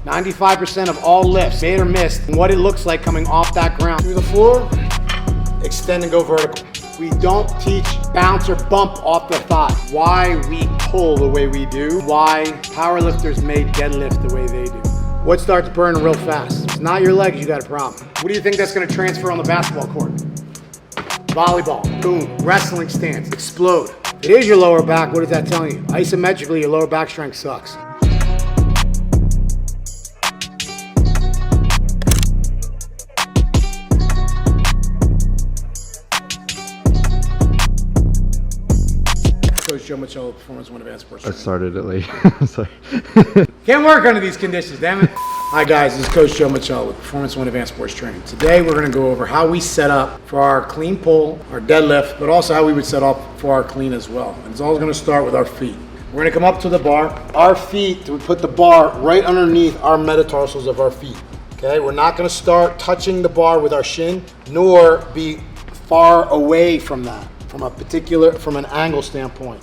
95% of all lifts, made or missed, and what it looks like coming off that ground. Through the floor, extend and go vertical. We don't teach bounce or bump off the thigh. Why we pull the way we do, why powerlifters may deadlift the way they do. What starts burning real fast? It's not your legs, you got a problem. What do you think that's gonna transfer on the basketball court? Volleyball, boom, wrestling stance, explode. If it is your lower back, what is that telling you? Isometrically, your lower back strength sucks. Coach Joe Micela, Performance One Advanced Sports Training. I started it late. Sorry. Can't work under these conditions, damn it. Hi guys, this is Coach Joe Micela with Performance One Advanced Sports Training. Today we're going to go over how we set up for our clean pull, our deadlift, but also how we would set up for our clean as well. And it's all going to start with our feet. We're going to come up to the bar. Our feet, we put the bar right underneath our metatarsals of our feet. Okay, we're not going to start touching the bar with our shin, nor be far away from that, from an angle standpoint.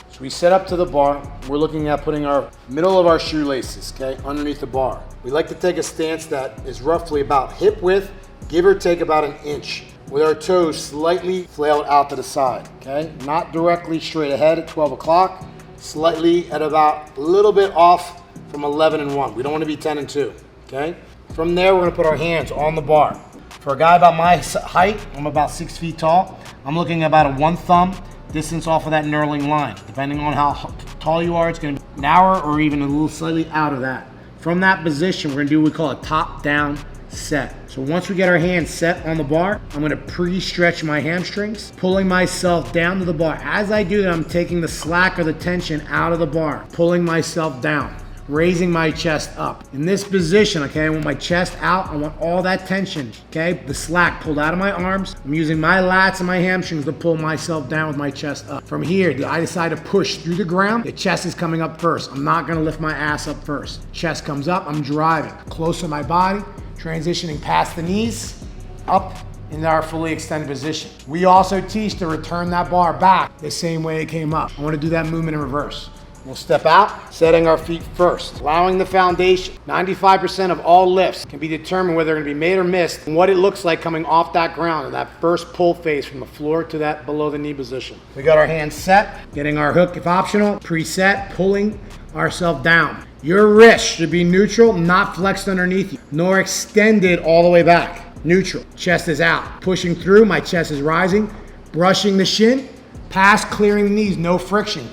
So we set up to the bar. We're looking at putting our middle of our shoelaces, okay, underneath the bar. We like to take a stance that is roughly about hip width, give or take about an inch, with our toes slightly flailed out to the side, okay? Not directly straight ahead at 12 o'clock, slightly at about a little bit off from 11 and 1. We don't want to be 10 and 2, okay? From there, we're going to put our hands on the bar. For a guy about my height, I'm about 6 feet tall, I'm looking at about a 1 thumb distance off of that knurling line. Depending on how tall you are, it's going to be narrower or even a little slightly out of that. From that position, we're going to do what we call a top-down set. So once we get our hands set on the bar, I'm going to pre-stretch my hamstrings, pulling myself down to the bar. As I do that, I'm taking the slack or the tension out of the bar, pulling myself down, raising my chest up. In this position, okay, I want my chest out. I want all that tension, okay, the slack pulled out of my arms. I'm using my lats and my hamstrings to pull myself down with my chest up. From here, I decide to push through the ground. The chest is coming up first. I'm not gonna lift my ass up first. Chest comes up, I'm driving. Close to my body, transitioning past the knees, up into our fully extended position. We also teach to return that bar back the same way it came up. I wanna do that movement in reverse. We'll step out, setting our feet first, allowing the foundation. 95% of all lifts can be determined whether they're gonna be made or missed and what it looks like coming off that ground in that first pull phase from the floor to that below the knee position. We got our hands set, getting our hook if optional, preset, pulling ourselves down. Your wrist should be neutral, not flexed underneath you, nor extended all the way back. Neutral, chest is out. Pushing through, my chest is rising, brushing the shin, past clearing the knees, no friction.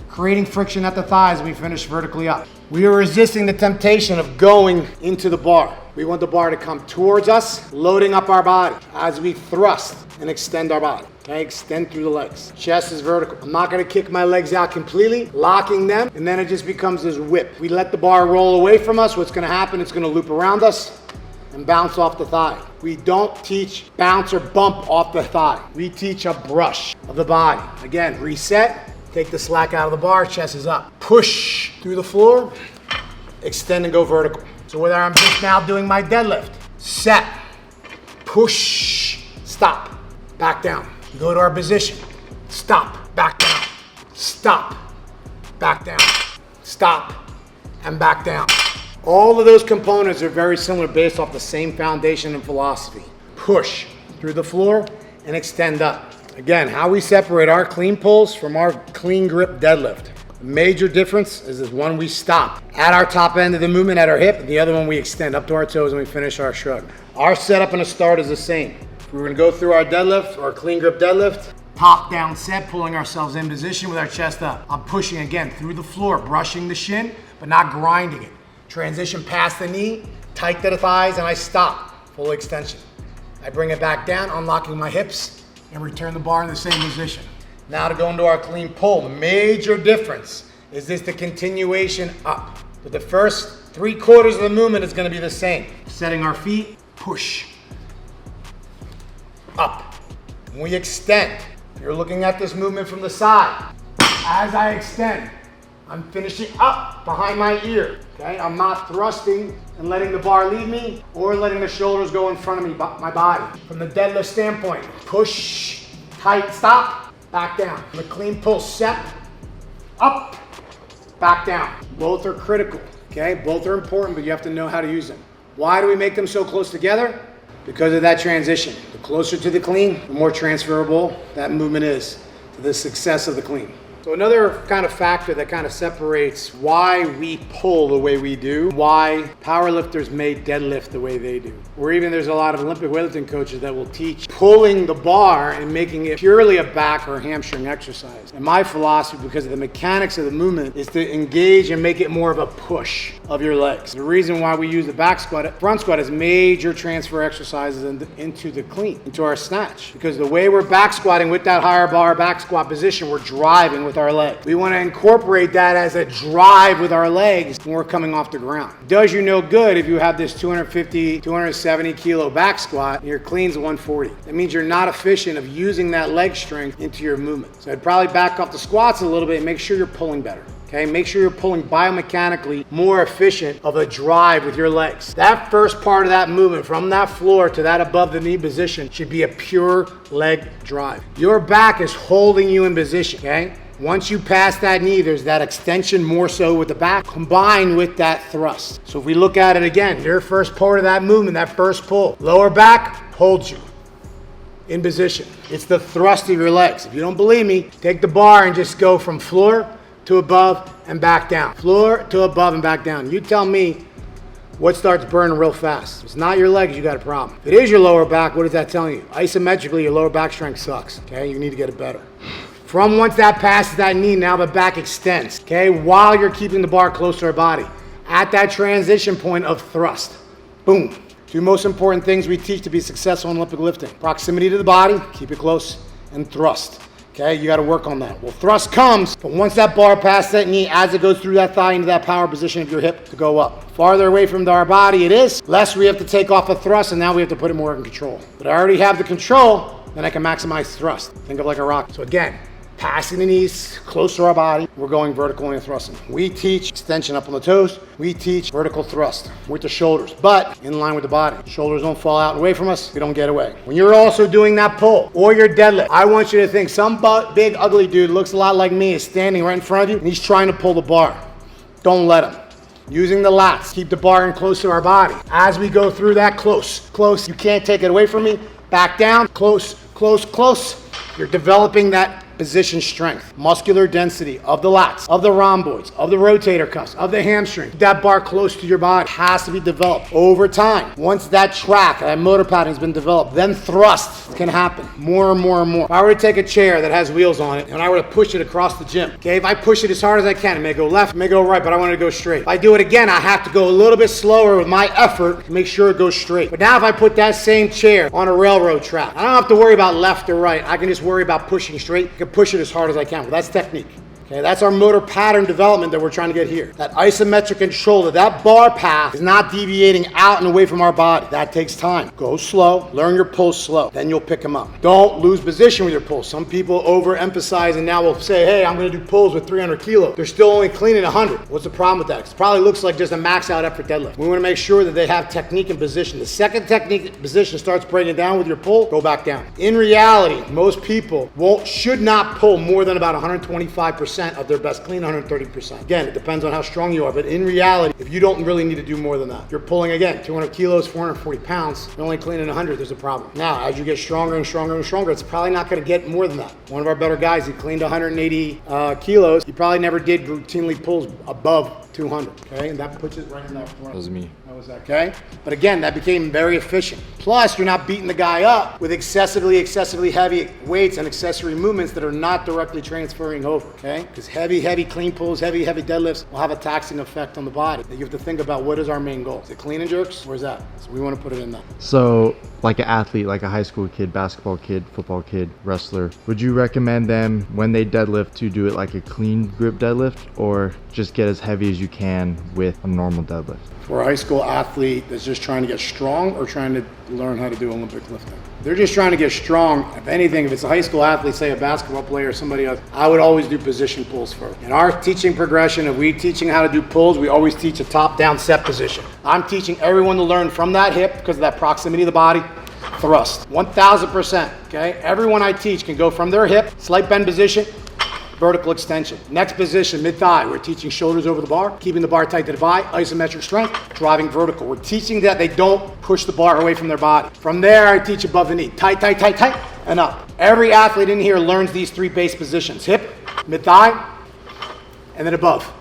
Creating friction at the thighs when we finish vertically up. We are resisting the temptation of going into the bar. We want the bar to come towards us, loading up our body as we thrust and extend our body. Okay, extend through the legs. Chest is vertical. I'm not gonna kick my legs out completely, locking them, and then it just becomes this whip. We let the bar roll away from us, what's gonna happen, it's gonna loop around us and bounce off the thigh. We don't teach bounce or bump off the thigh. We teach a brush of the body. Again, reset. Take the slack out of the bar, chest is up. Push through the floor, extend and go vertical. So whether I'm just now doing my deadlift, set, push, stop, back down. Go to our position, stop, back down, stop, back down, stop, and back down. All of those components are very similar based off the same foundation and philosophy. Push through the floor and extend up. Again, how we separate our clean pulls from our clean grip deadlift. The major difference is this one we stop at our top end of the movement at our hip, and the other one we extend up to our toes and we finish our shrug. Our setup and a start is the same. We're gonna go through our deadlift, our clean grip deadlift, top down set, pulling ourselves in position with our chest up. I'm pushing again through the floor, brushing the shin, but not grinding it. Transition past the knee, tight to the thighs, and I stop, full extension. I bring it back down, unlocking my hips, and return the bar in the same position. Now to go into our clean pull, the major difference is this the continuation up. But the first 3/4 of the movement is gonna be the same. Setting our feet, push, up. When we extend, you're looking at this movement from the side. As I extend, I'm finishing up behind my ear, okay? I'm not thrusting and letting the bar leave me or letting the shoulders go in front of me, my body. From the deadlift standpoint, push, tight, stop, back down. The clean pull set, up, back down. Both are critical, okay? Both are important, but you have to know how to use them. Why do we make them so close together? Because of that transition. The closer to the clean, the more transferable that movement is to the success of the clean. So another kind of factor that kind of separates why we pull the way we do, why powerlifters may deadlift the way they do. Or even there's a lot of Olympic weightlifting coaches that will teach pulling the bar and making it purely a back or hamstring exercise. And my philosophy, because of the mechanics of the movement, is to engage and make it more of a push of your legs. The reason why we use the back squat, front squat as major transfer exercises into the clean, into our snatch. Because the way we're back squatting with that higher bar back squat position, we're driving with our legs. We want to incorporate that as a drive with our legs when we're coming off the ground. Does you no good if you have this 250, 270 kilo back squat and your clean's 140. That means you're not efficient of using that leg strength into your movement. So I'd probably back off the squats a little bit and make sure you're pulling better. Okay, make sure you're pulling biomechanically more efficient of a drive with your legs. That first part of that movement from that floor to that above the knee position should be a pure leg drive. Your back is holding you in position, okay? Once you pass that knee, there's that extension more so with the back combined with that thrust. So if we look at it again, your first part of that movement, that first pull, lower back holds you in position. It's the thrust of your legs. If you don't believe me, take the bar and just go from floor to above and back down. Floor to above and back down. You tell me what starts burning real fast. If it's not your legs, you got a problem. If it is your lower back, what is that telling you? Isometrically, your lower back strength sucks, okay? You need to get it better. From once that passes that knee, now the back extends, okay? While you're keeping the bar close to our body. At that transition point of thrust. Boom. Two most important things we teach to be successful in Olympic lifting. Proximity to the body, keep it close, and thrust. Okay, you gotta work on that. Well, thrust comes, but once that bar passes that knee, as it goes through that thigh into that power position of your hip to go up. Farther away from our body it is, less we have to take off a thrust, and now we have to put it more in control. But I already have the control, then I can maximize thrust. Think of like a rocket. So again, passing the knees close to our body, we're going vertical and thrusting. We teach extension up on the toes. We teach vertical thrust with the shoulders, but in line with the body. Shoulders don't fall out and away from us. We don't get away. When you're also doing that pull or your deadlift, I want you to think some big ugly dude looks a lot like me is standing right in front of you and he's trying to pull the bar. Don't let him. Using the lats, keep the bar in close to our body. As we go through that close, you can't take it away from me. Back down, close. You're developing that position strength, muscular density of the lats, of the rhomboids, of the rotator cuffs, of the hamstring. That bar close to your body has to be developed over time. Once that track, that motor pattern has been developed, then thrust can happen more and more and more. If I were to take a chair that has wheels on it and I were to push it across the gym, okay, if I push it as hard as I can, it may go left, it may go right, but I want it to go straight. If I do it again, I have to go a little bit slower with my effort to make sure it goes straight. But now if I put that same chair on a railroad track, I don't have to worry about left or right. I can just worry about pushing straight. I can push it as hard as I can. Well, that's technique. Okay, that's our motor pattern development that we're trying to get here. That isometric control, that bar path is not deviating out and away from our body. That takes time. Go slow, learn your pulls slow, then you'll pick them up. Don't lose position with your pulls. Some people overemphasize and now will say, hey, I'm gonna do pulls with 300 kilos. They're still only cleaning 100. What's the problem with that? 'Cause it probably looks like just a max out effort deadlift. We wanna make sure that they have technique and position. The second technique and position starts breaking down with your pull, go back down. In reality, most people should not pull more than about 125% of their best clean, 130%. Again, it depends on how strong you are, but in reality, if you don't really need to do more than that, you're pulling again, 200 kilos, 440 pounds, you're only cleaning 100, there's a problem. Now, as you get stronger and stronger and stronger, it's probably not gonna get more than that. One of our better guys, he cleaned 180 kilos. He probably never did routinely pulls above 200, okay? And that puts it right in that front. That was me. That was that, okay? But again, that became very efficient. Plus, you're not beating the guy up with excessively heavy weights and accessory movements that are not directly transferring over, okay? Because heavy clean pulls, heavy deadlifts will have a taxing effect on the body. You have to think about what is our main goal. Is it clean and jerks? Or is that? So we want to put it in that. So, like an athlete, like a high school kid, basketball kid, football kid, wrestler, would you recommend them when they deadlift to do it like a clean grip deadlift or just get as heavy as you can with a normal deadlift? For a high school athlete that's just trying to get strong or trying to learn how to do Olympic lifting? They're just trying to get strong. If anything, if it's a high school athlete, say a basketball player or somebody else, I would always do position pulls first. In our teaching progression, if we're teaching how to do pulls, we always teach a top-down set position. I'm teaching everyone to learn from that hip because of that proximity of the body, thrust. 1,000%, okay? Everyone I teach can go from their hip, slight bend position, vertical extension. Next position, mid-thigh. We're teaching shoulders over the bar, keeping the bar tight to the thigh, isometric strength, driving vertical. We're teaching that they don't push the bar away from their body. From there, I teach above the knee. Tight, tight, tight, tight, and up. Every athlete in here learns these 3 base positions. Hip, mid-thigh, and then above.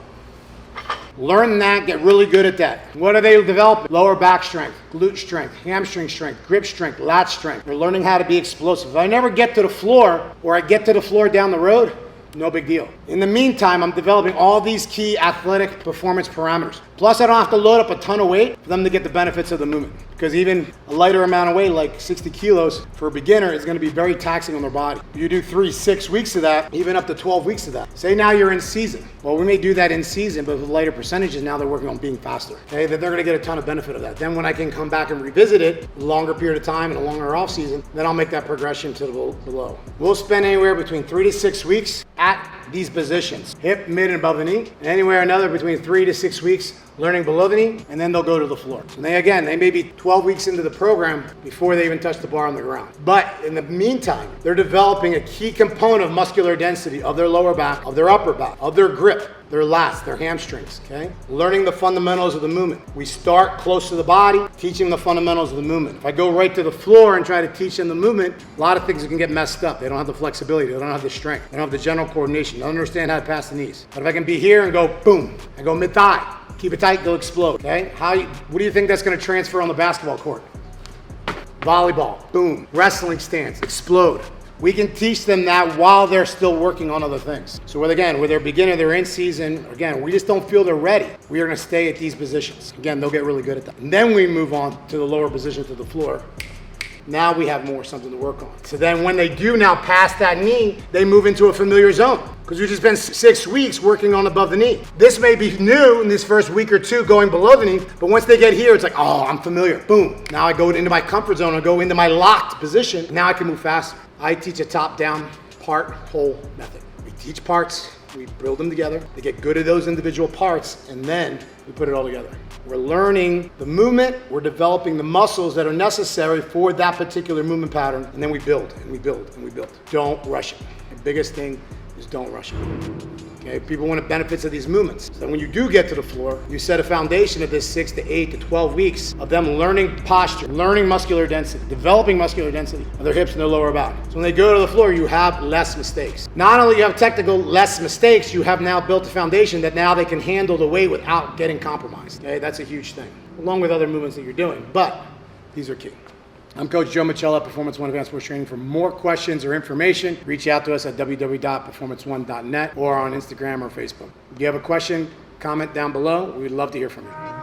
Learn that, get really good at that. What are they developing? Lower back strength, glute strength, hamstring strength, grip strength, lat strength. They're learning how to be explosive. If I never get to the floor, or I get to the floor down the road, no big deal. In the meantime, I'm developing all these key athletic performance parameters. Plus, I don't have to load up a ton of weight for them to get the benefits of the movement. Because even a lighter amount of weight, like 60 kilos, for a beginner is going to be very taxing on their body. You do 3-6 weeks of that, even up to 12 weeks of that. Say now you're in season. Well, we may do that in season, but with lighter percentages, now they're working on being faster. Okay, that they're going to get a ton of benefit of that. Then when I can come back and revisit it, a longer period of time and a longer off season, then I'll make that progression to the below. We'll spend anywhere between 3 to 6 weeks at these positions, hip, mid, and above the knee, and anywhere another between 3 to 6 weeks learning below the knee, and then they'll go to the floor. And they may be 12 weeks into the program before they even touch the bar on the ground. But in the meantime, they're developing a key component of muscular density of their lower back, of their upper back, of their grip, their lats, their hamstrings, okay? Learning the fundamentals of the movement. We start close to the body, teaching the fundamentals of the movement. If I go right to the floor and try to teach them the movement, a lot of things can get messed up. They don't have the flexibility, they don't have the strength, they don't have the general coordination, they don't understand how to pass the knees. But if I can be here and go boom, I go mid-thigh, keep it tight, go explode, okay? What do you think that's gonna transfer on the basketball court? Volleyball, boom. Wrestling stance, explode. We can teach them that while they're still working on other things. So whether they're beginner, they're in season, again, we just don't feel they're ready. We are gonna stay at these positions. Again, they'll get really good at that. And then we move on to the lower position, to the floor. Now we have something to work on. So then when they do now pass that knee, they move into a familiar zone. Because we've just been 6 weeks working on above the knee. This may be new in this first week or two going below the knee, but once they get here, it's like, oh, I'm familiar. Boom. Now I go into my comfort zone, I go into my locked position. Now I can move faster. I teach a top-down part whole method. We teach parts, we build them together, they get good at those individual parts, and then we put it all together. We're learning the movement, we're developing the muscles that are necessary for that particular movement pattern, and then we build, and we build, and we build. Don't rush it. The biggest thing is don't rush it. Okay, people want the benefits of these movements. So when you do get to the floor, you set a foundation of this 6 to 8 to 12 weeks of them learning posture, learning muscular density, developing muscular density of their hips and their lower back. So when they go to the floor, you have less mistakes. Not only you have technical less mistakes, you have now built a foundation that now they can handle the weight without getting compromised. Okay, that's a huge thing, along with other movements that you're doing, but these are key. I'm Coach Joe Micela, Performance One Advanced Sports Training. For more questions or information, reach out to us at www.performance1.net or on Instagram or Facebook. If you have a question, comment down below. We'd love to hear from you.